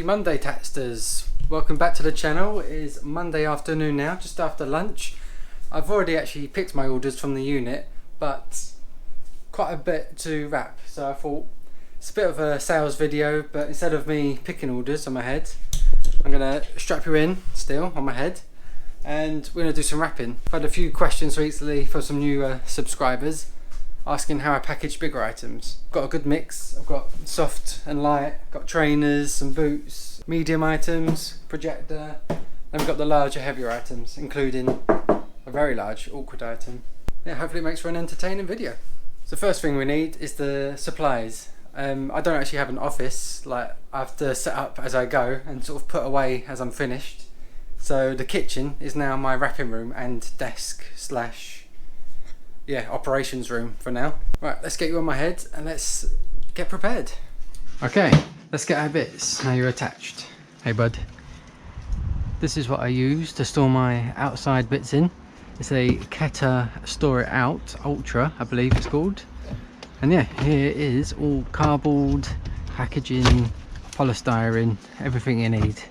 Happy Monday, Tatsters. Welcome back to the channel. It is Monday afternoon now, just after lunch. I've already actually picked my orders from the unit, but quite a bit to wrap, so I thought it's a bit of a sales video, but instead of me picking orders on my head, I'm going to strap you in still on my head and we're going to do some wrapping. I've had a few questions recently for some new subscribers asking how I package bigger items. Got a good mix. I've got soft and light, got trainers, some boots, medium items, projector, then we've got the larger, heavier items, including a very large, awkward item. Yeah, hopefully it makes for an entertaining video. So the first thing we need is the supplies. I don't actually have an office, like I have to set up as I go and sort of put away as I'm finished. So the kitchen is now my wrapping room and desk slash operations room for now. Right, let's get you on my head and let's get prepared. Okay, let's get our bits. Now you're attached. Hey bud. This is what I use to store my outside bits in. It's a Keta Store It Out Ultra, I believe it's called. And yeah, here it is, all cardboard, packaging, polystyrene, everything you need.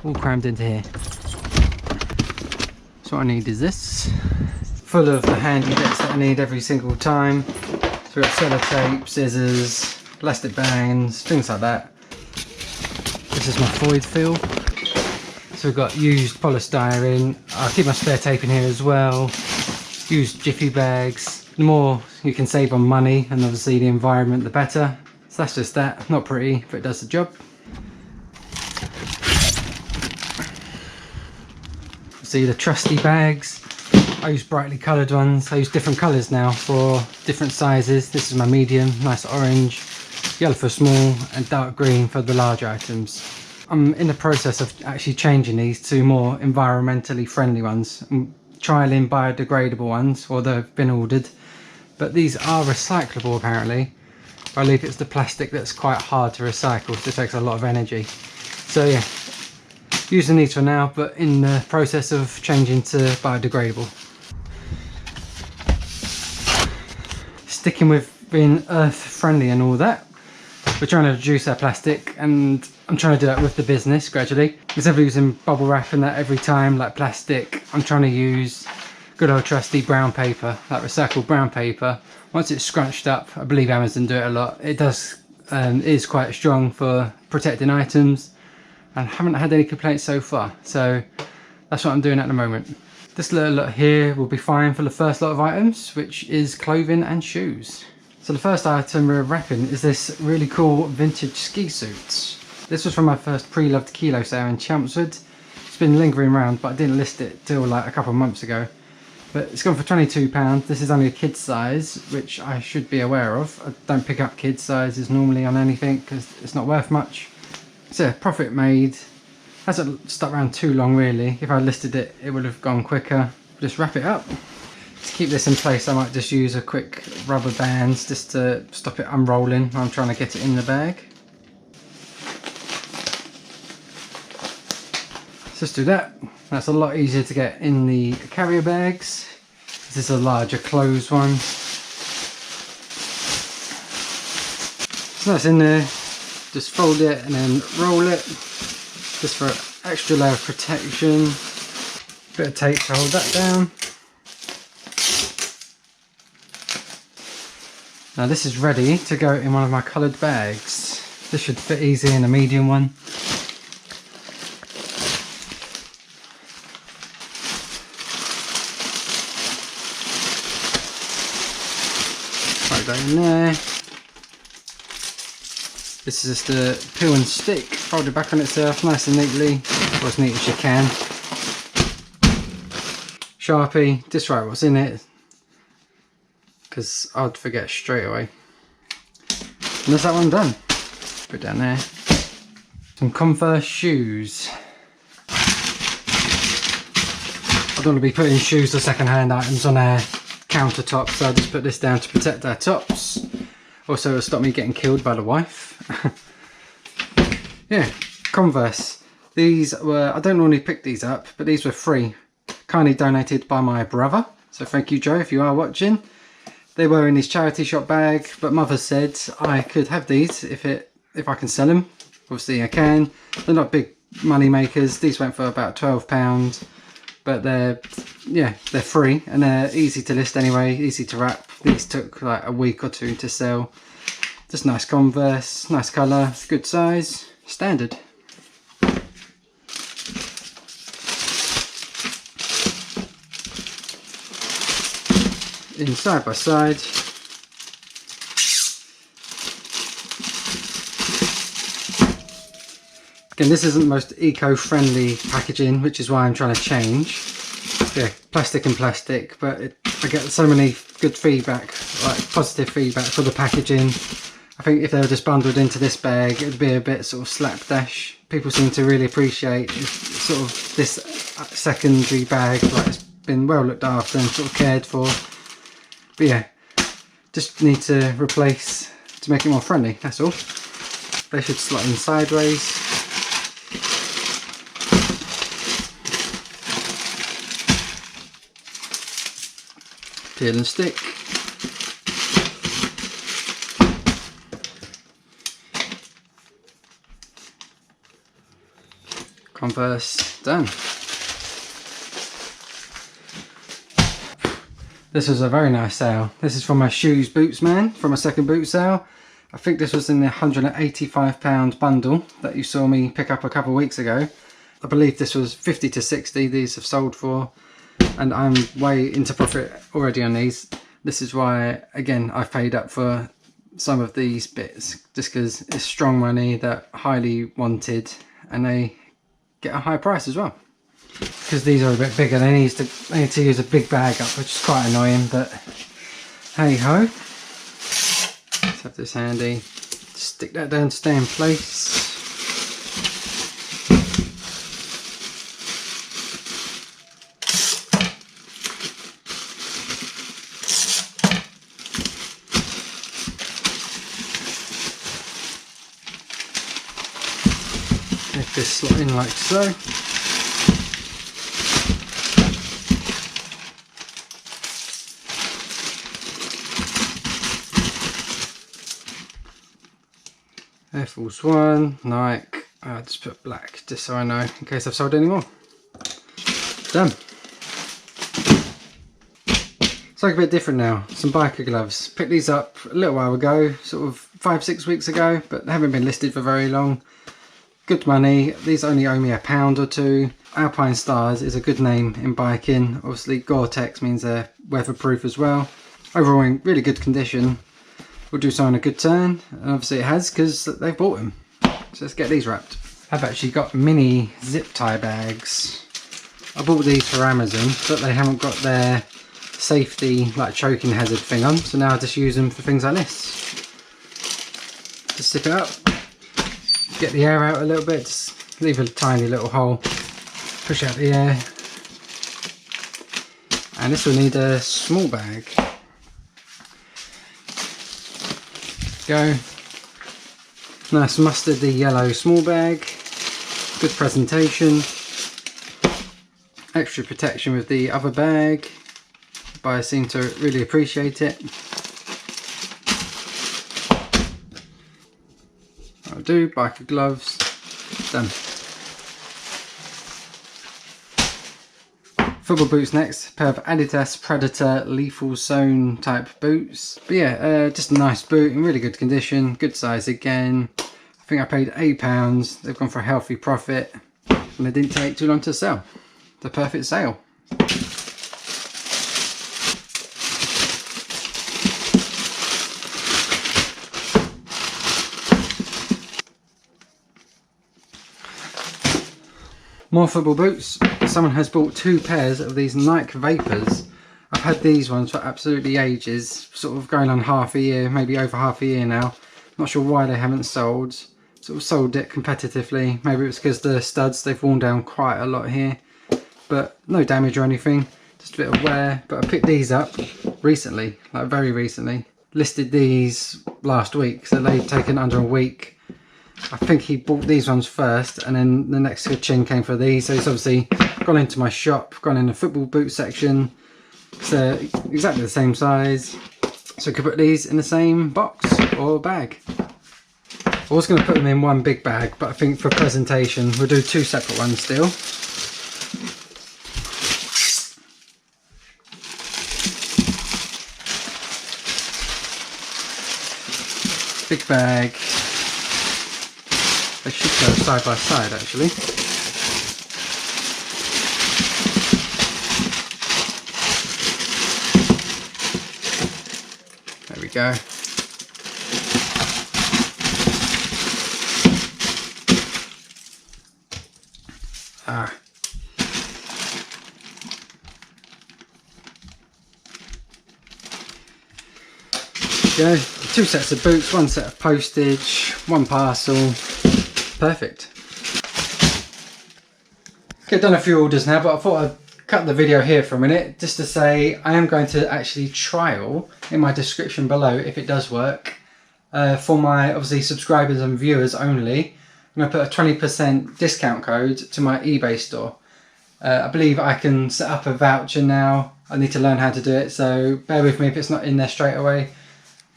All crammed into here. So what I need is this. Full of the handy bits that I need every single time. So we've got sellotape, scissors, plastic bands, things like that. This is my void fill. So we've got used polystyrene. I'll keep my spare tape in here as well. Used jiffy bags. The more you can save on money and obviously the environment, the better. So that's just that. Not pretty, but it does the job. See the trusty bags. I use brightly coloured ones. I use different colours now for different sizes. This is my medium, nice orange, yellow for small, and dark green for the large items. I'm in the process of actually changing these to more environmentally friendly ones. I'm trialling biodegradable ones, or they've been ordered. But these are recyclable apparently. I believe it's the plastic that's quite hard to recycle, so it takes a lot of energy. So yeah, using these for now, but in the process of changing to biodegradable. Sticking with being earth friendly and all that, we're trying to reduce our plastic, and I'm trying to do that with the business gradually. Instead of using bubble wrap and that every time like plastic, I'm trying to use good old trusty brown paper, like recycled brown paper. Once it's scrunched up, I believe Amazon do it a lot. It does is quite strong for protecting items, and I haven't had any complaints so far. So that's what I'm doing at the moment. This little lot here will be fine for the first lot of items, which is clothing and shoes. So the first item we're wrapping is this really cool vintage ski suit. This was from my first pre-loved kilo sale in Chelmsford. It's been lingering around, but I didn't list it till like a couple of months ago. But it's gone for £22. This is only a kid's size, which I should be aware of. I don't pick up kids sizes normally on anything because it's not worth much. So yeah, profit made. Hasn't stuck around too long really. If I listed it, it would have gone quicker. Just wrap it up. To keep this in place, I might just use a quick rubber bands just to stop it unrolling when I'm trying to get it in the bag. Let's just do that. That's a lot easier to get in the carrier bags. This is a larger closed one. So that's in there. Just fold it and then roll it. Just for an extra layer of protection. Bit of tape to hold that down. Now this is ready to go in one of my coloured bags. This should fit easy in a medium one. Right, go in there. This is just the peel and stick, folded back on itself nice and neatly, or as neat as you can. Sharpie, just write what's in it, because I'd forget straight away. And that's that one done. Put it down there. Some Converse shoes. I don't want to be putting shoes or second-hand items on our countertop, so I'll just put this down to protect our tops. Also, it'll stop me getting killed by the wife. Yeah, Converse. These were, I don't normally pick these up, but these were free. Kindly donated by my brother. So thank you, Joe, if you are watching. They were in his charity shop bag, but Mother said I could have these if I can sell them. obviously I can. They're not big money makers. These went for about £12, but they're free and they're easy to list anyway, easy to wrap. These took like a week or two to sell. Just nice Converse, nice colour, good size, standard. In side by side. Again, this isn't the most eco-friendly packaging, which is why I'm trying to change. Yeah, plastic and plastic, but I get so many good feedback, like positive feedback for the packaging. I think if they were just bundled into this bag, it would be a bit sort of slapdash. People seem to really appreciate sort of this secondary bag, like it's been well looked after and sort of cared for. But yeah, just need to replace to make it more friendly, that's all. They should slot in sideways. Peel and stick. Converse done. This was a very nice sale. This is from my shoes boots man, from a second boot sale. I think this was in the £185 bundle that you saw me pick up a couple of weeks ago. I believe this was 50 to 60 these have sold for, and I'm way into profit already on these. This is why, again, I've paid up for some of these bits, just because it's strong money, they're highly wanted, and they get a high price as well. Because these are a bit bigger, they need to use a big bag up, which is quite annoying, but hey ho. Let's have this handy. Stick that down to stay in place. Make this slot in like so. Air Force One, Nike. I'll just put black just so I know in case I've sold any more. Done. It's like a bit different now. Some biker gloves. Picked these up a little while ago, sort of 5-6 weeks ago, but they haven't been listed for very long. Good money. These only owe me £1 or £2. Alpine Stars is a good name in biking. Obviously Gore-Tex means they're weatherproof as well. Overall in really good condition. We'll do something a good turn, and obviously it has because they've bought them. So let's get these wrapped. I've actually got mini zip tie bags. I bought these for Amazon, but they haven't got their safety like choking hazard thing on, so now I just use them for things like this. Just zip it up, get the air out a little bit, just leave a tiny little hole, push out the air, and this will need a small bag. Go. Nice mustardy yellow small bag, good presentation, extra protection with the other bag. Buyers seem to really appreciate it. I'll do biker gloves. Done. Football boots next. A pair of Adidas Predator Lethal Zone type boots. But yeah, just a nice boot in really good condition. Good size again. I think I paid £8. They've gone for a healthy profit, and they didn't take too long to sell. The perfect sale. More football boots. Someone has bought 2 pairs of these Nike Vapors. I've had these ones for absolutely ages, sort of going on half a year, maybe over half a year now. Not sure why they haven't sold. Sort of sold it competitively. Maybe it's because the studs, they've worn down quite a lot here. But no damage or anything, just a bit of wear. But I picked these up recently, like very recently. Listed these last week, so they've taken under a week. I think he bought these ones first, and then the next chin came for these. So he's obviously gone into my shop, gone in the football boot section. So exactly the same size. So I could put these in the same box or bag. I was going to put them in one big bag, but I think for presentation we'll do 2 separate ones still. Big bag. They should go side by side actually. There we go. Go. 2 sets of boots, 1 set of postage, 1 parcel. Perfect. Okay, I've done a few orders now, but I thought I'd cut the video here for a minute just to say I am going to actually trial in my description below if it does work for my obviously subscribers and viewers only. I'm going to put a 20% discount code to my eBay store. I believe I can set up a voucher now. I need to learn how to do it, so bear with me if it's not in there straight away.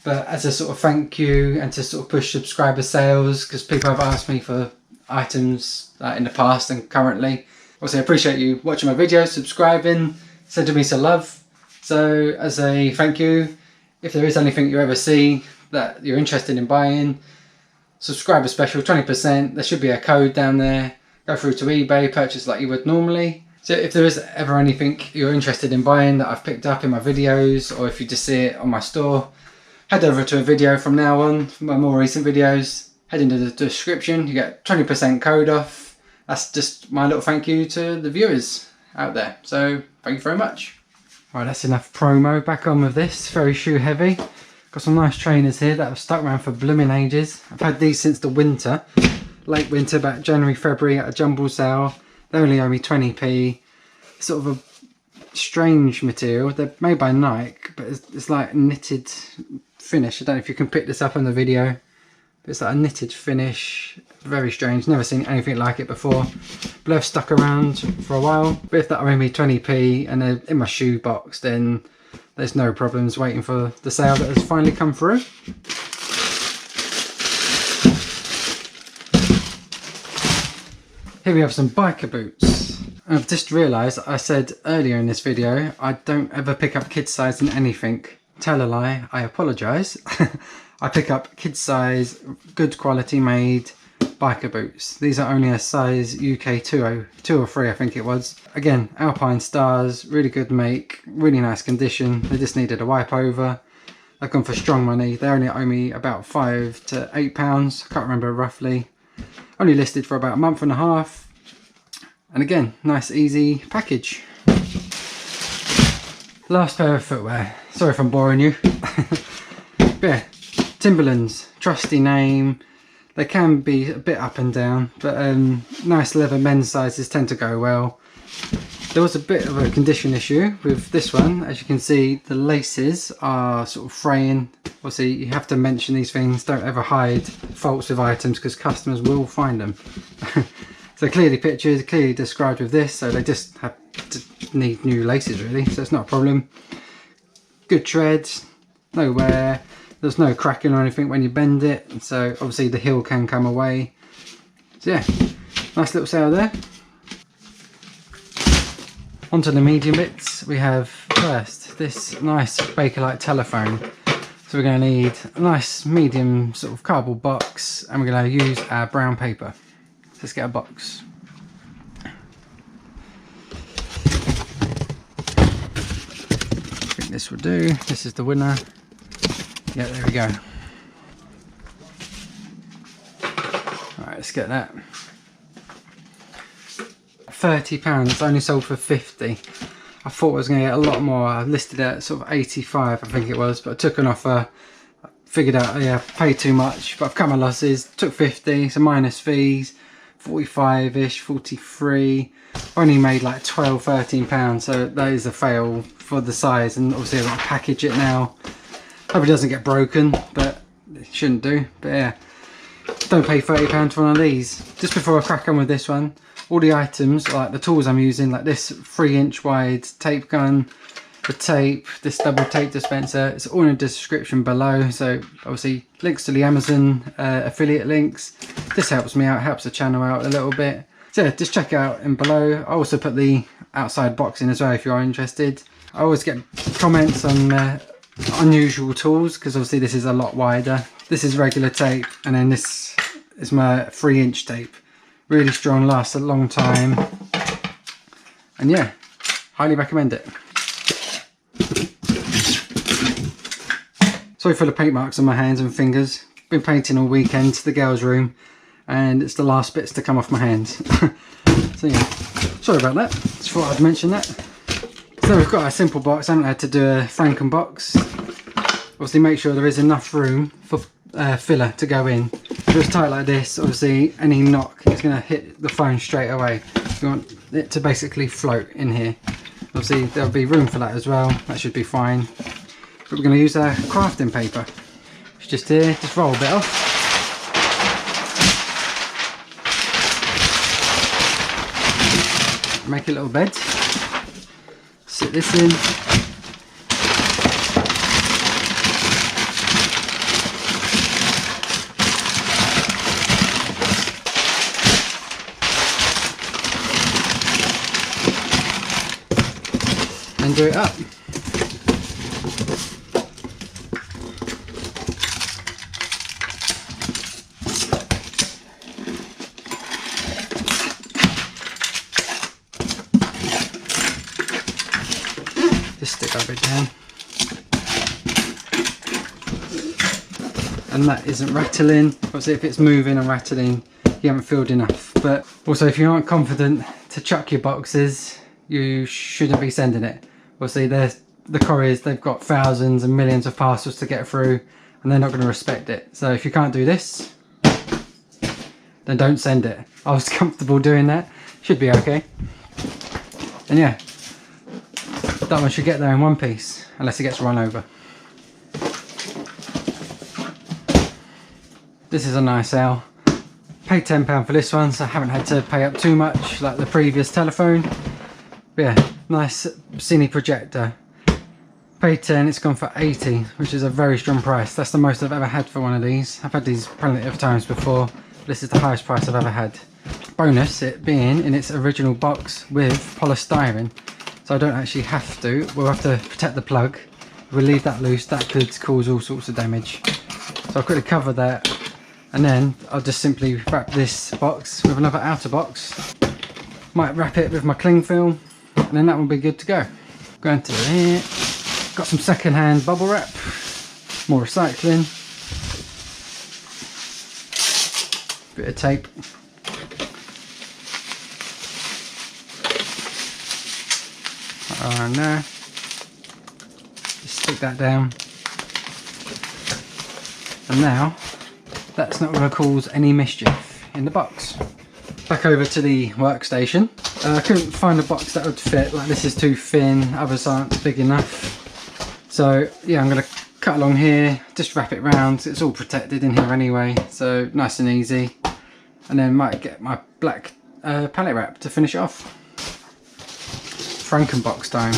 But as a sort of thank you and to sort of push subscriber sales, because people have asked me for items in the past and currently. Also, I appreciate you watching my videos, subscribing, sending me some love. So as a thank you, if there is anything you ever see that you're interested in buying, subscriber special 20%, there should be a code down there. Go through to eBay, purchase like you would normally. So if there is ever anything you're interested in buying that I've picked up in my videos, or if you just see it on my store, head over to a video from now on, for my more recent videos. Head into the description, you get 20% code off. That's just my little thank you to the viewers out there. So thank you very much. Right, that's enough promo. Back on with this, very shoe heavy. Got some nice trainers here that have stuck around for blooming ages. I've had these since the winter, late winter, about January, February at a jumble sale. They only owe me 20p. Sort of a strange material. They're made by Nike, but it's like knitted finish. I don't know if you can pick this up on the video, but it's like a knitted finish. Very strange, never seen anything like it before, but they've stuck around for a while. But if that owe me 20p and they're in my shoe box, then there's no problems waiting for the sale that has finally come through. Here we have some biker boots. I've just realised I said earlier in this video I don't ever pick up kid size in anything. Tell a lie, I apologise. I pick up kid size, good quality made biker boots. These are only a size UK 2 or 3 I think it was. Again, Alpine Stars, really good make, really nice condition. They just needed a wipe over. I've gone for strong money. They only owe me about £5 to £8. I can't remember roughly. Only listed for about a month and a half. And again, nice easy package. Last pair of footwear. Sorry if I'm boring you. But yeah, Timberlands, trusty name. They can be a bit up and down, but nice leather men's sizes tend to go well. There was a bit of a condition issue with this one. As you can see, the laces are sort of fraying. Obviously, you have to mention these things. Don't ever hide faults with items because customers will find them. So clearly pictured, clearly described with this, so they just have to need new laces really, so it's not a problem. Good tread, no wear, there's no cracking or anything when you bend it, so obviously the heel can come away. So yeah, nice little sale there. Onto the medium bits, we have first this nice bakelite telephone. So we're going to need a nice medium sort of cardboard box, and we're going to use our brown paper. Let's get a box. I think this will do. This is the winner. Yeah, there we go. Alright, let's get that. £30, it's only sold for 50. I thought I was going to get a lot more. I listed it at sort of 85, I think it was, but I took an offer. I figured out, yeah, paid too much, but I've cut my losses. Took 50, so minus fees. 45-ish, 43, only made like 12-13 pounds, so that is a fail for the size, and obviously I've got to package it now. Hope it doesn't get broken, but it shouldn't do. But yeah, don't pay £30 for one of these. Just before I crack on with this one, all the items, like the tools I'm using, like this 3-inch wide tape gun, the tape, this double tape dispenser. It's all in the description below, so obviously links to the Amazon affiliate links. This helps me out, helps the channel out a little bit. So yeah, just check it out in below. I also put the outside box in as well if you are interested. I always get comments on unusual tools, because obviously this is a lot wider. This is regular tape, and then this is my 3-inch tape. Really strong, lasts a long time, and yeah, highly recommend it. Sorry for the paint marks on my hands and fingers. Been painting all weekend to the girls' room, and it's the last bits to come off my hands. So yeah, sorry about that. Just thought I'd mention that. So we've got a simple box. I haven't had to do a Franken box. Obviously make sure there is enough room for filler to go in. If it's tight like this, obviously any knock is going to hit the phone straight away. You want it to basically float in here. Obviously there'll be room for that as well. That should be fine. But we're going to use our crafting paper. It's just here, just roll a bit off. Make a little bed. Sit this in. And do it up. Just stick that bit down. And that isn't rattling. Obviously if it's moving and rattling, you haven't filled enough. But also if you aren't confident to chuck your boxes, you shouldn't be sending it. Obviously the couriers, they've got thousands and millions of parcels to get through, and they're not going to respect it. So if you can't do this, then don't send it. I was comfortable doing that. Should be okay. And yeah, that one should get there in one piece, unless it gets run over. This is a nice sale. Paid £10 for this one, so I haven't had to pay up too much like the previous telephone. But yeah, nice cine projector. Paid 10, it's gone for 80, which is a very strong price. That's the most I've ever had for one of these. I've had these plenty of times before. This is the highest price I've ever had. Bonus, it being in its original box with polystyrene, so I don't actually have to. We'll have to protect the plug. If we leave that loose, that could cause all sorts of damage. So I'll quickly cover that, and then I'll just simply wrap this box with another outer box. Might wrap it with my cling film, and then that will be good to go. Going to here, got some second-hand bubble wrap, more recycling, bit of tape. On there, just stick that down, and now that's not going to cause any mischief in the box. Back over to the workstation. I couldn't find a box that would fit. Like, this is too thin, others aren't big enough. So yeah, I'm going to cut along here, just wrap it round. It's all protected in here anyway, so nice and easy. And then might get my black pallet wrap to finish it off. Franken box time.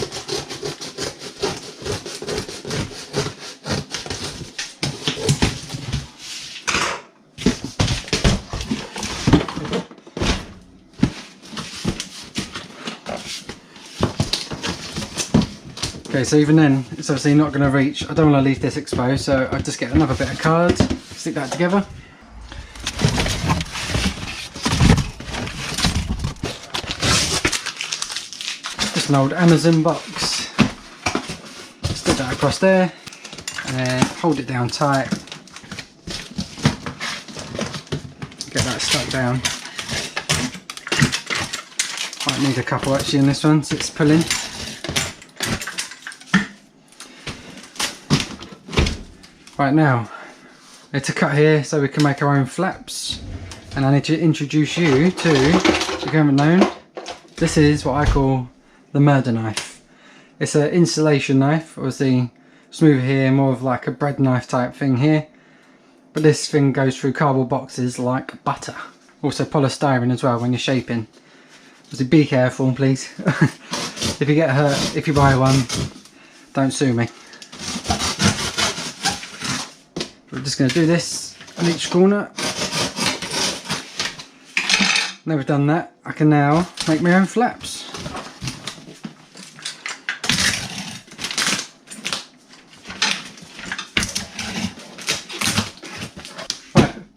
Okay, so even then, it's obviously not going to reach. I don't want to leave this exposed, so I'll just get another bit of card, stick that together. Just an old Amazon box. Stick that across there, and then hold it down tight. Get that stuck down. Might need a couple actually in this one, so it's pulling. Right, now, I need to cut here so we can make our own flaps. And I need to introduce you to, if you haven't known, this is what I call the murder knife. It's an insulation knife, obviously smoother here, more of like a bread knife type thing here. But this thing goes through cardboard boxes like butter. Also polystyrene as well when you're shaping. Obviously be careful, please. If you get hurt, if you buy one, don't sue me. We're just going to do this on each corner. Now we've done that, I can now make my own flaps.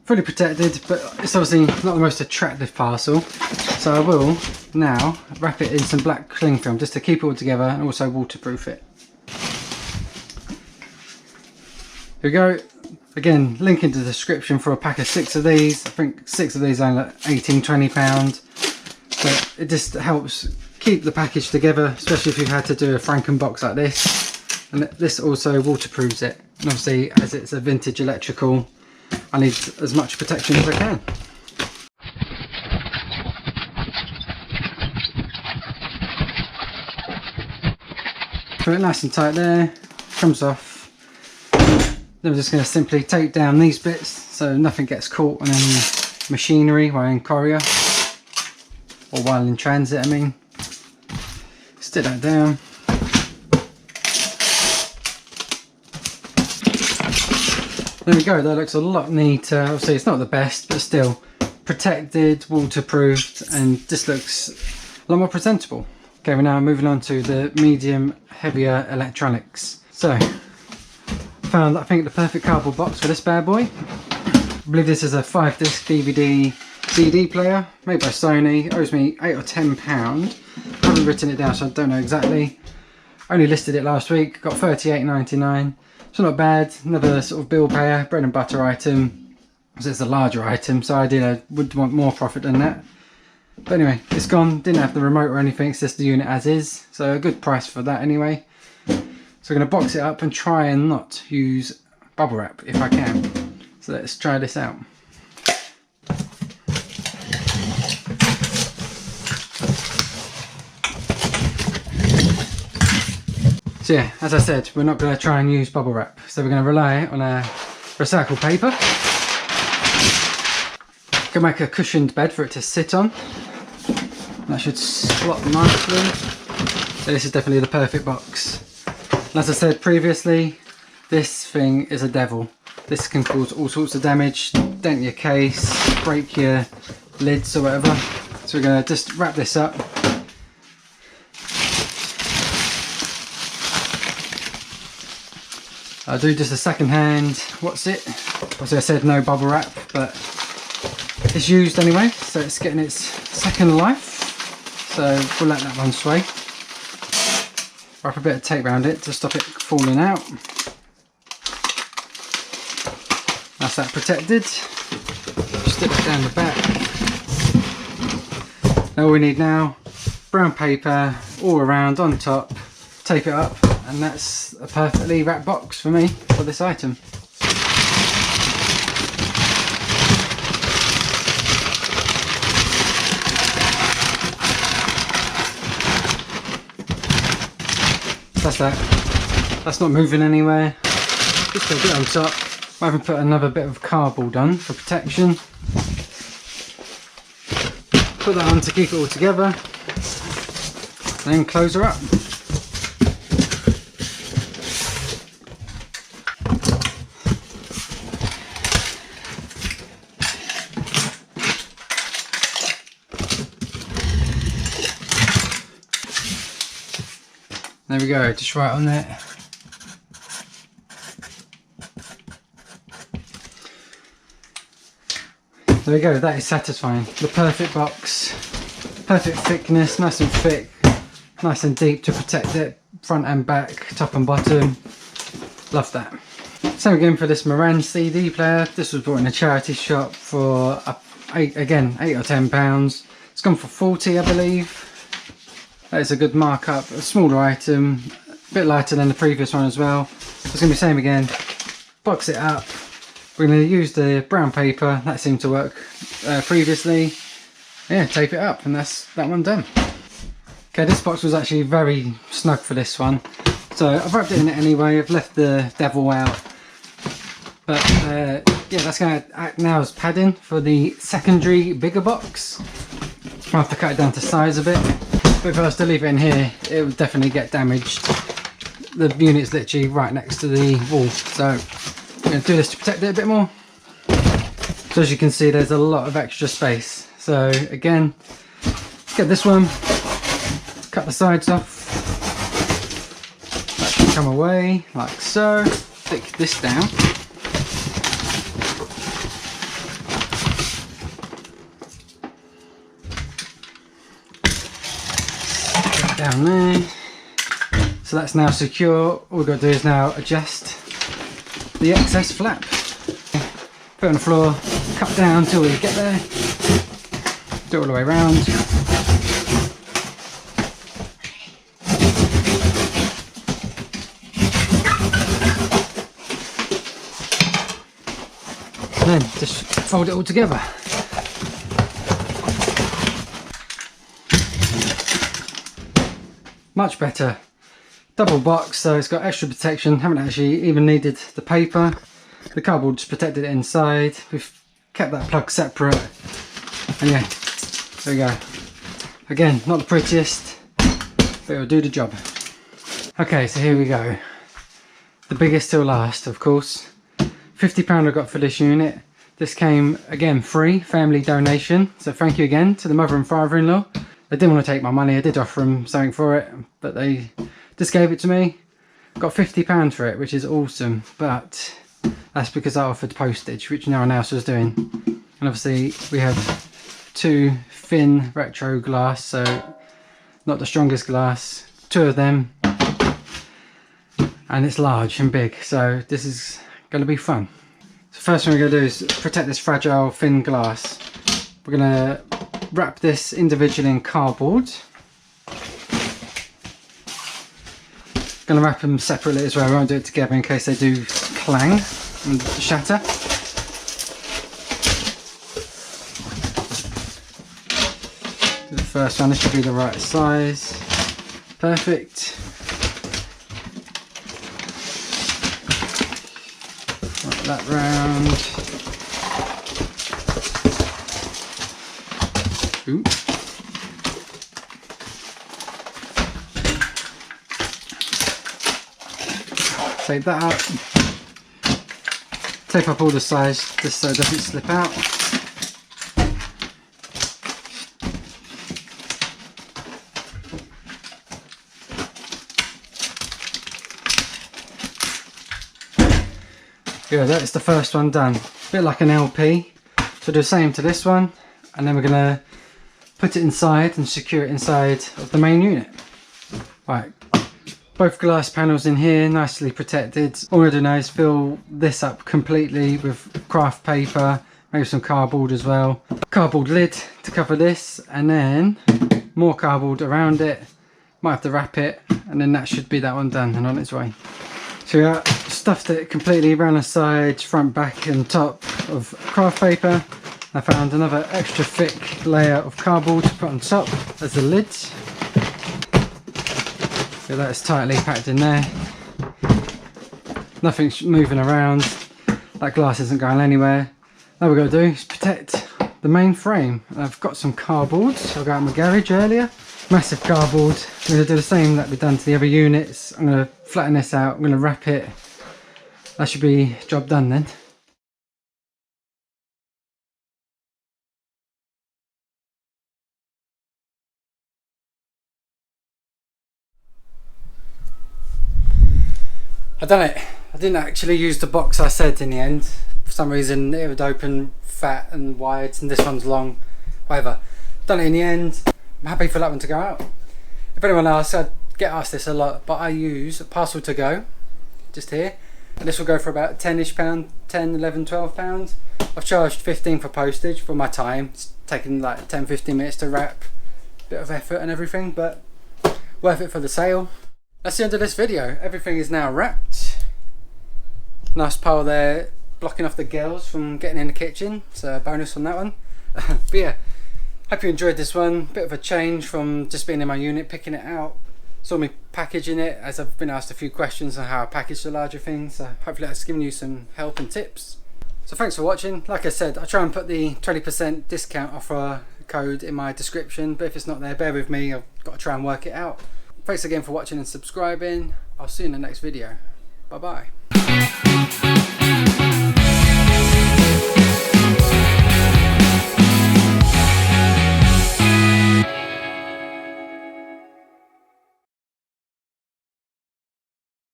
Fully protected, but it's obviously not the most attractive parcel, so I will now wrap it in some black cling film just to keep it all together and also waterproof it. Here we go. Again, link in the description for a pack of 6 of these. I think 6 of these are only like £18–20, but it just helps keep the package together, especially if you've had to do a Frankenbox like this. And this also waterproofs it, and obviously as it's a vintage electrical, I need as much protection as I can. Put it nice and tight there, comes off. Then we're just going to simply tape down these bits so nothing gets caught on any machinery while in courier, or while in transit I mean. Stick that down. There we go, that looks a lot neater. Obviously it's not the best, but still protected, waterproofed, and just looks a lot more presentable. Okay, we're now moving on to the medium heavier electronics. So, found I think the perfect cardboard box for this bad boy. I believe this is a 5-disc DVD CD player made by Sony. It owes me £8 or £10. I haven't written it down, so I don't know exactly. Only listed it last week, got $38.99. So not bad, another sort of bill payer, bread and butter item. So it's a larger item, so ideally I would want more profit than that. But anyway, it's gone, didn't have the remote or anything, it's just the unit as is. So a good price for that anyway. So we're going to box it up and try and not use bubble wrap if I can. So let's try this out. So yeah, as I said, we're not going to try and use bubble wrap, so we're going to rely on our recycled paper. Can make a cushioned bed for it to sit on. That should slot nicely. So this is definitely the perfect box. And as I said previously, this thing is a devil. This can cause all sorts of damage, dent your case, break your lids or whatever. So we're going to just wrap this up. I'll do just a second hand, what's it? As I said, no bubble wrap, but it's used anyway, so it's getting its second life. So we'll let that one sway. Wrap a bit of tape around it to stop it falling out. That's that protected. Stick it down the back. Now all we need now, brown paper all around on top, tape it up, and that's a perfectly wrapped box for me for this item. That's that. That's not moving anywhere. Just a bit on top. I haven't put another bit of cardboard on for protection. Put that on to keep it all together. And then close her up. There we go, just right on there. There we go, that is satisfying. The perfect box, perfect thickness, nice and thick, nice and deep to protect it, front and back, top and bottom. Love that. Same again for this Moran CD player. This was bought in a charity shop for, again, £8 or £10. It's gone for 40, I believe. That is a good markup, a smaller item, a bit lighter than the previous one as well. It's going to be the same again. Box it up. We're going to use the brown paper, that seemed to work previously. Yeah, tape it up, and that's that one done. Okay, this box was actually very snug for this one. So I've wrapped it in it anyway, I've left the devil out. But yeah, that's going to act now as padding for the secondary bigger box. I'll have to cut it down to size a bit. But if I was to leave it in here, it would definitely get damaged. the unit's literally right next to the wall, so I'm going to do this to protect it a bit more. So as you can see, there's a lot of extra space. So again, get this one, cut the sides off. That should come away like so. Stick this down. Stick it down there. So that's now secure. All we've got to do is now adjust the excess flap. Put it on the floor, cut down till we get there. Do it all the way around. And then just fold it all together. Much better. Double box, so it's got extra protection. Haven't actually even needed the paper. The cardboard's protected it inside. We've kept that plug separate. And yeah, there we go. Again, not the prettiest, but it'll do the job. Okay, so here we go. The biggest till last, of course. £50 I got for this unit. This came, again, free, family donation. So thank you again to the mother and father-in-law. They didn't want to take my money. I did offer them something for it, but they just gave it to me. Got £50 for it, which is awesome. But that's because I offered postage, which no one else was doing. And obviously we have two thin retro glass, so not the strongest glass. Two of them. And it's large and big, so this is going to be fun. So first thing we're going to do is protect this fragile thin glass. We're going to wrap this individually in cardboard. Going to wrap them separately as well. I won't do it together in case they do clang and shatter. Do the first one. This should be the right size. Perfect. Wrap that round. Ooh. Tape that up. Tape up all the sides just so it doesn't slip out. Yeah, that's the first one done. A bit like an LP. So do the same to this one, and then we're gonna put it inside and secure it inside of the main unit. Right, both glass panels in here, nicely protected. All we're gonna do now is fill this up completely with craft paper, maybe some cardboard as well. Cardboard lid to cover this, and then more cardboard around it. Might have to wrap it, and then that should be that one done and on its way. So yeah, stuffed it completely around the sides, front, back and top of craft paper. I found another extra thick layer of cardboard to put on top as the lid. So that's tightly packed in there. Nothing's moving around. That glass isn't going anywhere. All we've got to do is protect the main frame. I've got some cardboard. I got out of my garage earlier. Massive cardboard. I'm going to do the same that we've done to the other units. I'm going to flatten this out. I'm going to wrap it. That should be job done then. I done it. I didn't actually use the box I said in the end. For some reason it would open fat and wide and this one's long. Whatever. Done it in the end. I'm happy for that one to go out. If anyone asks, I get asked this a lot, but I use Parcel to Go, just here. And this will go for about £10-ish, 10, 11, £12. I've charged 15 for postage for my time. It's taken like 10-15 minutes to wrap. Bit of effort and everything, but worth it for the sale. That's the end of this video. Everything is now wrapped. Nice pile there, blocking off the girls from getting in the kitchen. So a bonus on that one. But yeah, hope you enjoyed this one. Bit of a change from just being in my unit, picking it out. Saw me packaging it, as I've been asked a few questions on how I package the larger things. So hopefully that's given you some help and tips. So thanks for watching. Like I said, I try and put the 20% discount offer code in my description, but if it's not there, bear with me. I've got to try and work it out. Thanks again for watching and subscribing. I'll see you in the next video. Bye bye.